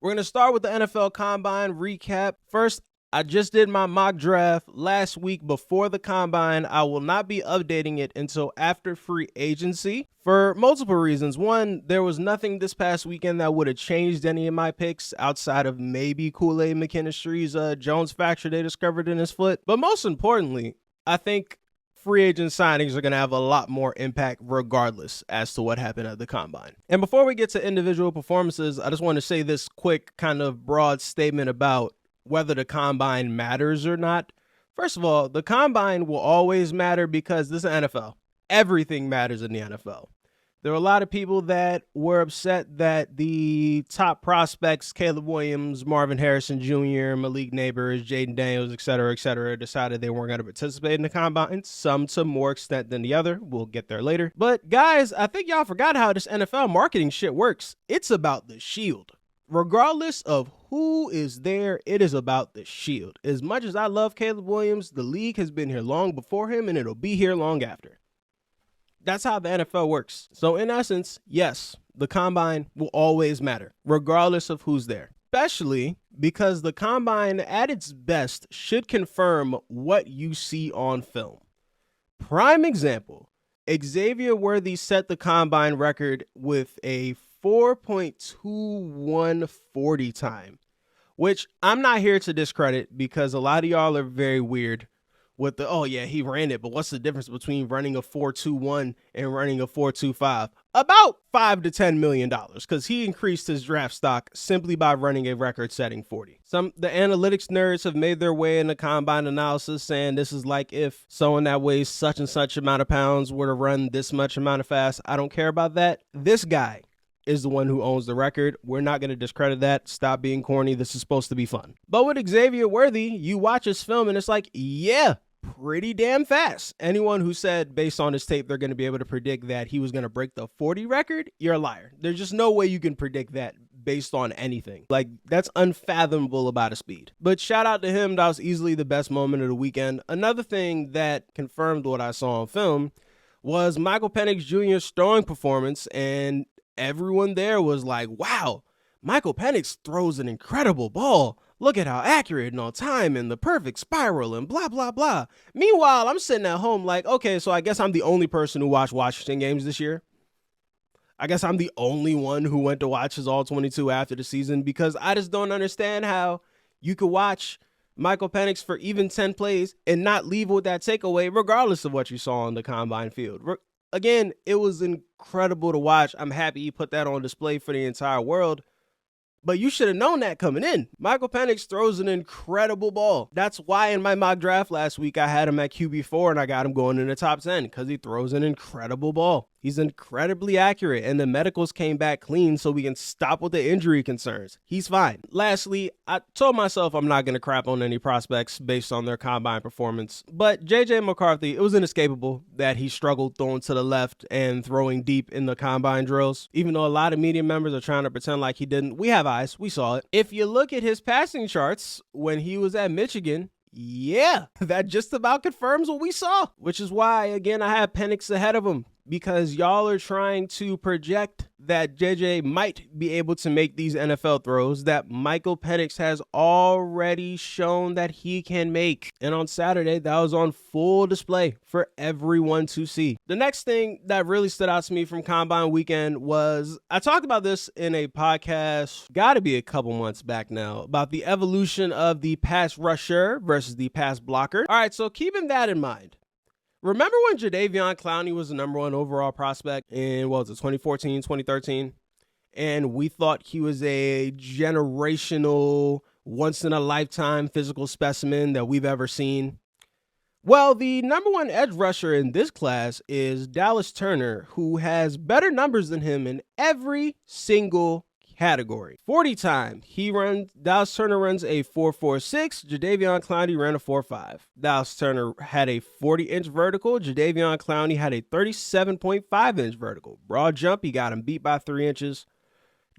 We're going to start with the NFL Combine recap. First, I just did my mock draft last week before the Combine. I will not be updating it until after free agency for multiple reasons. One, there was nothing this past weekend that would have changed any of my picks outside of maybe Kool-Aid McKinstry's Jones fracture they discovered in his foot. But most importantly, I think free agent signings are going to have a lot more impact regardless as to what happened at the Combine. And before we get to individual performances, I just want to say this quick kind of broad statement about whether the Combine matters or not. First of all, the Combine will always matter because this is the NFL. Everything matters in the NFL. There were a lot of people that were upset that the top prospects, Caleb Williams, Marvin Harrison Jr., Malik Neighbors, Jaden Daniels, et cetera, decided they weren't going to participate in the Combine, some to more extent than the other. We'll get there later. But guys, I think y'all forgot how this NFL marketing shit works. It's about the shield. Regardless of who is there, it is about the shield. As much as I love Caleb Williams, the league has been here long before him and it'll be here long after. That's how the NFL works. So in essence, yes, the Combine will always matter, regardless of who's there. Especially because the Combine at its best should confirm what you see on film. Prime example, Xavier Worthy set the Combine record with a 4.2140 time, which I'm not here to discredit because a lot of y'all are very weird with the, oh yeah, he ran it, but what's the difference between running a 4.21 and running a 4.25? About $5 to $10 million, because he increased his draft stock simply by running a record-setting 40. The analytics nerds have made their way in the Combine analysis saying this is like if someone that weighs such and such amount of pounds were to run this much amount of fast. I don't care about that. This guy is the one who owns the record. We're not going to discredit that. Stop being corny. This is supposed to be fun. But with Xavier Worthy, you watch his film and it's like, yeah, pretty damn fast. Anyone who said based on his tape they're going to be able to predict that he was going to break the 40 record, you're a liar. There's just no way you can predict that based on anything. Like, that's unfathomable about a speed. But shout out to him. That was easily the best moment of the weekend. Another thing that confirmed what I saw on film was Michael Penix Jr.'s throwing performance, and everyone there was like, wow, Michael Penix throws an incredible ball. Look at how accurate and on time and the perfect spiral and blah, blah, blah. Meanwhile, I'm sitting at home like, okay, so I guess I'm the only person who watched Washington games this year. I guess I'm the only one who went to watch his all 22 after the season, because I just don't understand how you could watch Michael Penix for even 10 plays and not leave with that takeaway regardless of what you saw on the Combine field. Again, it was incredible to watch. I'm happy he put that on display for the entire world. But you should have known that coming in. Michael Penix throws an incredible ball. That's why in my mock draft last week, I had him at QB4 and I got him going in the top 10 because he throws an incredible ball. He's incredibly accurate, and the medicals came back clean so we can stop with the injury concerns. He's fine. Lastly, I told myself I'm not going to crap on any prospects based on their Combine performance, but JJ McCarthy, it was inescapable that he struggled throwing to the left and throwing deep in the Combine drills. Even though a lot of media members are trying to pretend like he didn't, we have eyes. We saw it. If you look at his passing charts when he was at Michigan, yeah, that just about confirms what we saw, which is why, again, I have Penix ahead of him, because y'all are trying to project that JJ might be able to make these NFL throws that Michael Penix has already shown that he can make. And on Saturday, that was on full display for everyone to see. The next thing that really stood out to me from Combine weekend was, I talked about this in a podcast, gotta be a couple months back now, about the evolution of the pass rusher versus the pass blocker. All right, so keeping that in mind, remember when Jadeveon Clowney was the number one overall prospect in, 2014, 2013? And we thought he was a generational, once-in-a-lifetime physical specimen that we've ever seen. Well, the number one edge rusher in this class is Dallas Turner, who has better numbers than him in every single category. 40 time, Dallas Turner runs a 4.46, Jadeveon Clowney ran a 4.5. Dallas Turner had a 40-inch vertical, Jadeveon Clowney had a 37.5-inch vertical. Broad jump, he got him beat by 3 inches.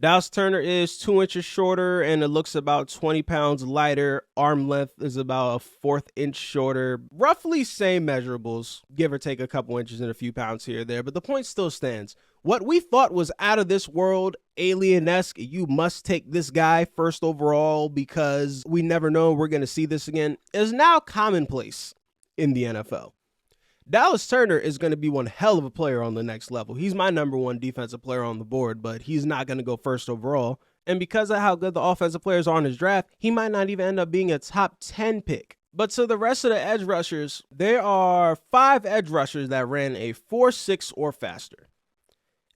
Dallas Turner is 2 inches shorter and it looks about 20 pounds lighter. Arm length is about a 1/4 inch shorter. Roughly same measurables, give or take a couple inches and a few pounds here or there, but the point still stands. What we thought was out of this world, alien-esque, you must take this guy first overall because we never know we're going to see this again, is now commonplace in the NFL. Dallas Turner is going to be one hell of a player on the next level. He's my #1 defensive player on the board, but he's not going to go first overall. And because of how good the offensive players are in his draft, he might not even end up being a top 10 pick. But to the rest of the edge rushers, there are 5 edge rushers that ran a 4.6 or faster.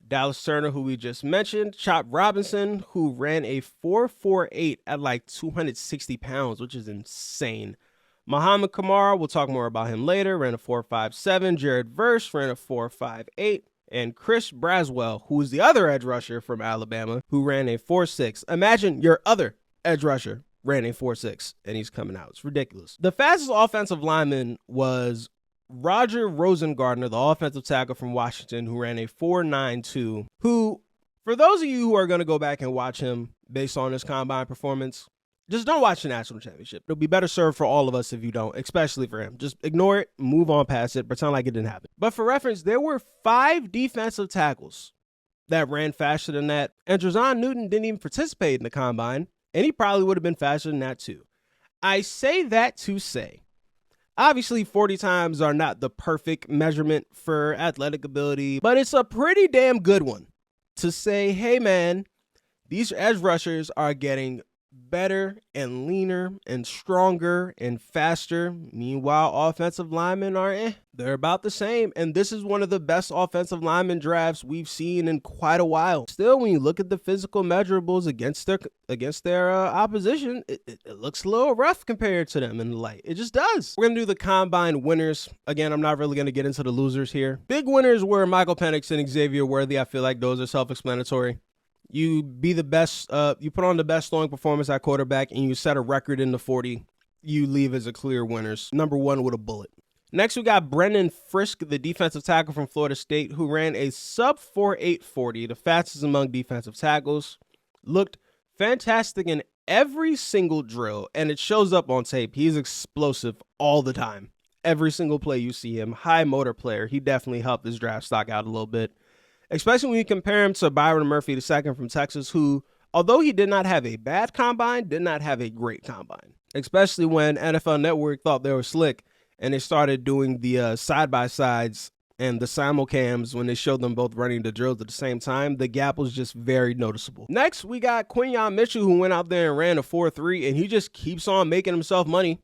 Dallas Turner, who we just mentioned, Chop Robinson, who ran a 4.48 at like 260 pounds, which is insane. Muhammad Kamara, we'll talk more about him later, ran a 4.57. Jared Verse ran a 4.58. And Chris Braswell, who is the other edge rusher from Alabama, who ran a 4.6. Imagine your other edge rusher ran a 4.6, and he's coming out. It's ridiculous. The fastest offensive lineman was Roger Rosengartner, the offensive tackle from Washington, who ran a 4.92, who, for those of you who are going to go back and watch him based on his combine performance, just don't watch the national championship. It'll be better served for all of us if you don't, especially for him. Just ignore it, move on past it, pretend like it didn't happen. But for reference, there were 5 defensive tackles that ran faster than that, and Drazon Newton didn't even participate in the combine, and he probably would have been faster than that too. I say that to say, obviously 40 times are not the perfect measurement for athletic ability, but it's a pretty damn good one to say, hey man, these edge rushers are getting better and leaner and stronger and faster. Meanwhile, offensive linemen are they're about the same. And this is one of the best offensive lineman drafts we've seen in quite a while. Still, when you look at the physical measurables against their opposition, it looks a little rough compared to them in the light. It just does. We're gonna do the combine winners. Again, I'm not really gonna get into the losers here. Big winners were Michael Penix and Xavier Worthy. I feel like those are self-explanatory. You be the best, you put on the best throwing performance at quarterback and you set a record in the 40, you leave as a clear winners. #1 with a bullet. Next, we got Brendan Frisk, the defensive tackle from Florida State, who ran a sub 4.8 40, the fastest among defensive tackles. Looked fantastic in every single drill, and it shows up on tape. He's explosive all the time. Every single play you see him, high motor player. He definitely helped his draft stock out a little bit. Especially when you compare him to Byron Murphy II from Texas, who, although he did not have a bad combine, did not have a great combine. Especially when NFL Network thought they were slick and they started doing the side-by-sides and the simulcams when they showed them both running the drills at the same time. The gap was just very noticeable. Next, we got Quinyon Mitchell, who went out there and ran a 4.3, and he just keeps on making himself money.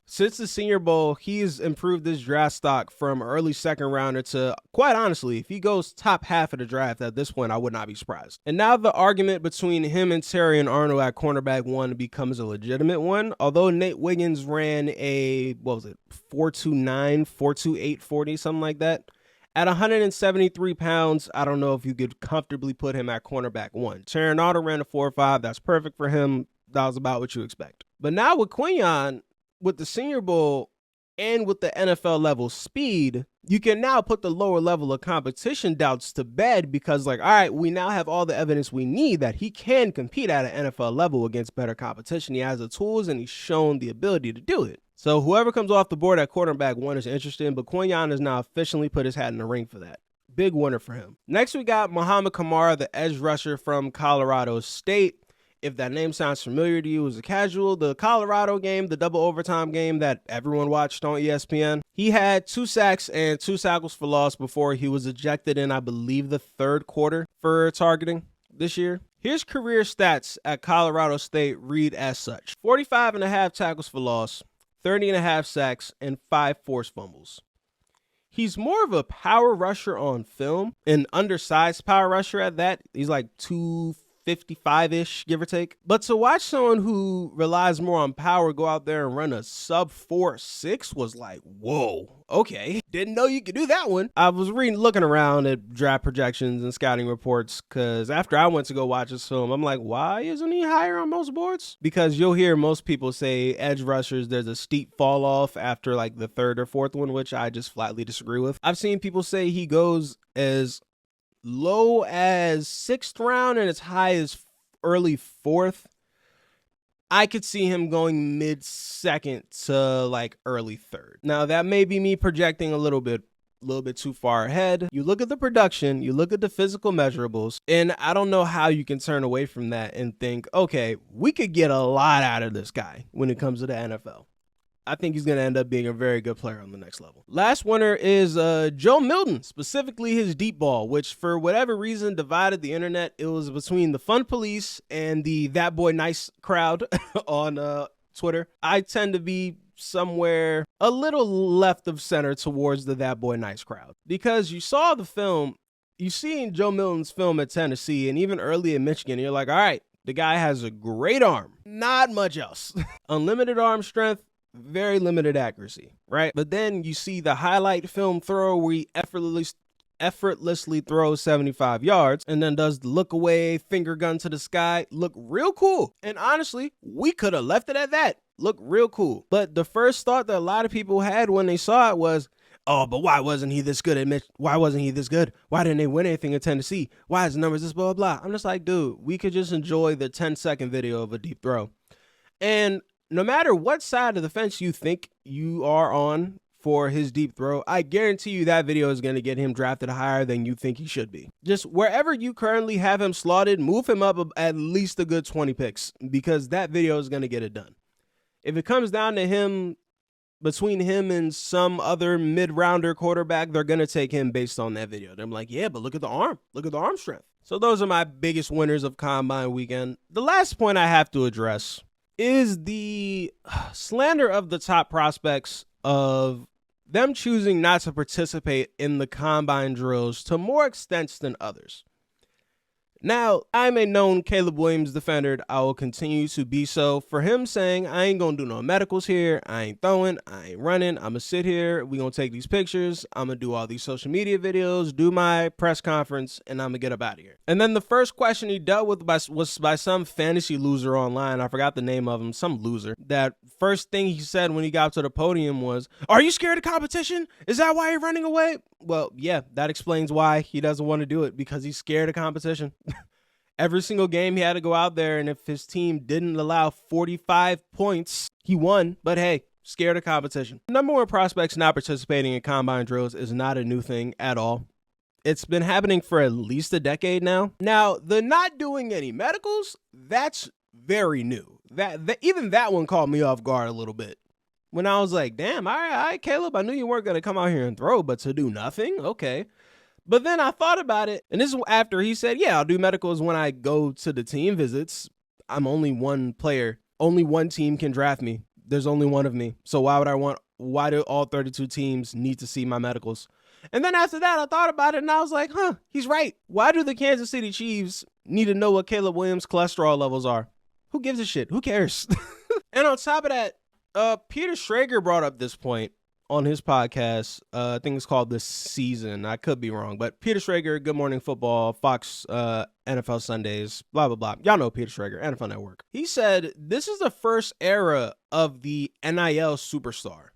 Since the Senior Bowl, he's improved his draft stock from early second rounder to, quite honestly, if he goes top half of the draft at this point, I would not be surprised. And now the argument between him and Terrion Arnold at cornerback 1 becomes a legitimate one. Although Nate Wiggins ran a, 4.29, 4.28 40, something like that. At 173 pounds, I don't know if you could comfortably put him at cornerback 1. Terrion Arnold ran a 4.5. That's perfect for him. That was about what you expect. But now with Quinyon, with the Senior Bowl and with the NFL level speed, you can now put the lower level of competition doubts to bed because, all right, we now have all the evidence we need that he can compete at an NFL level against better competition. He has the tools and he's shown the ability to do it. So whoever comes off the board at quarterback 1 is interesting, but Quinyon has now officially put his hat in the ring for that. Big winner for him. Next, we got Muhammad Kamara, the edge rusher from Colorado State. If that name sounds familiar to you as a casual, the Colorado game, the double overtime game that everyone watched on ESPN, he had 2 sacks and 2 tackles for loss before he was ejected in, I believe, the 3rd quarter for targeting this year. His career stats at Colorado State read as such: 45.5 tackles for loss, 30.5 sacks, and 5 forced fumbles. He's more of a power rusher on film, an undersized power rusher at that. He's like 255-ish, give or take. But to watch someone who relies more on power go out there and run a sub 4.6 was like, whoa, okay. Didn't know you could do that one. I was looking around at draft projections and scouting reports because after I went to go watch this film, I'm like, why isn't he higher on most boards? Because you'll hear most people say edge rushers, there's a steep fall off after like the 3rd or 4th one, which I just flatly disagree with. I've seen people say he goes as low as 6th round and as high as early 4th. I could see him going mid-2nd to like early 3rd. Now that may be me projecting a little bit too far ahead. You look at the production, you look at the physical measurables, and I don't know how you can turn away from that and think, okay, we could get a lot out of this guy when it comes to the NFL. I think he's going to end up being a very good player on the next level. Last winner is Joe Milton, specifically his deep ball, which for whatever reason divided the internet. It was between the Fun Police and the That Boy Nice crowd on Twitter. I tend to be somewhere a little left of center towards the That Boy Nice crowd, because you saw the film, you seen Joe Milton's film at Tennessee and even early in Michigan, you're like, all right, the guy has a great arm, not much else. Unlimited arm strength, very limited accuracy, right? But then you see the highlight film throw where he effortlessly throws 75 yards and then does the look away, finger gun to the sky, look real cool. And honestly, we could have left it at that. Look real cool. But the first thought that a lot of people had when they saw it was, oh, but why wasn't he this good at Mitch? Why wasn't he this good? Why didn't they win anything in Tennessee? Why is the numbers this blah, blah, blah? I'm just like, dude, we could just enjoy the 10-second video of a deep throw. And no matter what side of the fence you think you are on for his deep throw, I guarantee you that video is going to get him drafted higher than you think he should be. Just wherever you currently have him slotted, move him up at least a good 20 picks, because that video is going to get it done. If it comes down to him, between him and some other mid-rounder quarterback, they're going to take him based on that video. They're like, yeah, but look at the arm. Look at the arm strength. So those are my biggest winners of Combine weekend. The last point I have to address is the slander of the top prospects, of them choosing not to participate in the combine drills to more extents than others. Now, I'm a known Caleb Williams defender. I will continue to be so. For him saying, I ain't gonna do no medicals here, I ain't throwing, I ain't running, I'm gonna sit here, we gonna take these pictures, I'm gonna do all these social media videos, do my press conference, and I'm gonna get up out of here. And then the first question he dealt with was by some fantasy loser online. I forgot the name of him, some loser. That first thing he said when he got to the podium was, are you scared of competition? Is that why you're running away? Well, yeah, that explains why he doesn't want to do it, because he's scared of competition. Every single game he had to go out there, and if his team didn't allow 45 points, he won. But hey, scared of competition. Number one prospects not participating in combine drills is not a new thing at all. It's been happening for at least a decade now. Now, the not doing any medicals, that's very new. Even that one caught me off guard a little bit. When I was like, damn, all right, Caleb, I knew you weren't going to come out here and throw, but to do nothing? Okay. But then I thought about it, and this is after he said, yeah, I'll do medicals when I go to the team visits. I'm only one player. Only one team can draft me. There's only one of me. So why do all 32 teams need to see my medicals? And then after that, I thought about it, and I was like, he's right. Why do the Kansas City Chiefs need to know what Caleb Williams' cholesterol levels are? Who gives a shit? Who cares? And on top of that, Peter Schrager brought up this point on his podcast. I think it's called This Season. I could be wrong, but Peter Schrager, Good Morning Football, Fox, NFL Sundays, blah, blah, blah. Y'all know Peter Schrager, NFL Network. He said, this is the first era of the NIL superstar,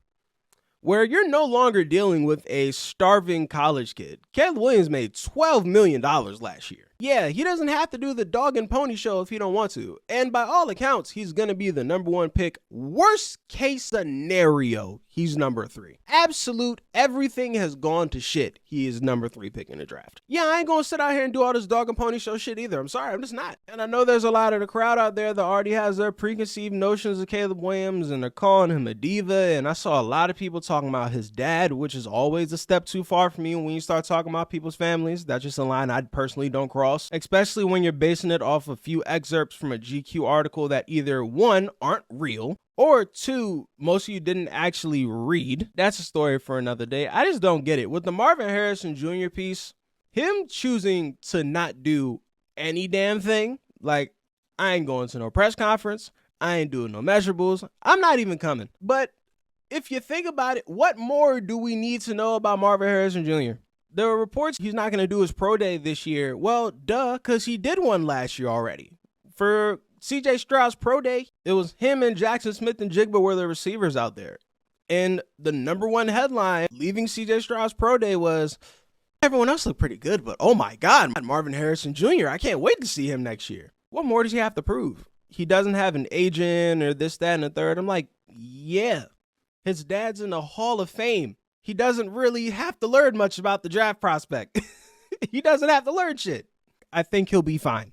where you're no longer dealing with a starving college kid. Caleb Williams made $12 million last year. Yeah, he doesn't have to do the dog and pony show if he don't want to. And by all accounts, he's going to be the number one pick. Worst case scenario, he's number 3. Absolute everything has gone to shit. He is number 3 pick in the draft. Yeah, I ain't going to sit out here and do all this dog and pony show shit either. I'm sorry, I'm just not. And I know there's a lot of the crowd out there that already has their preconceived notions of Caleb Williams, and they're calling him a diva. And I saw a lot of people talking about his dad, which is always a step too far for me when you start talking about people's families. That's just a line I personally don't cross. Especially when you're basing it off a few excerpts from a GQ article that either 1, aren't real, or 2, most of you didn't actually read. That's a story for another day. I just don't get it. With the Marvin Harrison Jr. piece, him choosing to not do any damn thing, like, I ain't going to no press conference, I ain't doing no measurables, I'm not even coming. But if you think about it, what more do we need to know about Marvin Harrison Jr.? There were reports he's not going to do his pro day this year. Well, duh, because he did one last year already. For CJ Stroud's pro day, it was him and Jackson Smith and Jigba were the receivers out there. And the number one headline leaving CJ Stroud's pro day was, Everyone else looked pretty good, but oh my God, Marvin Harrison Jr., I can't wait to see him next year. What more does he have to prove? He doesn't have an agent or this, that, and the third. I'm like, yeah, his dad's in the Hall of Fame. He doesn't really have to learn much about the draft prospect. He doesn't have to learn shit. I think he'll be fine.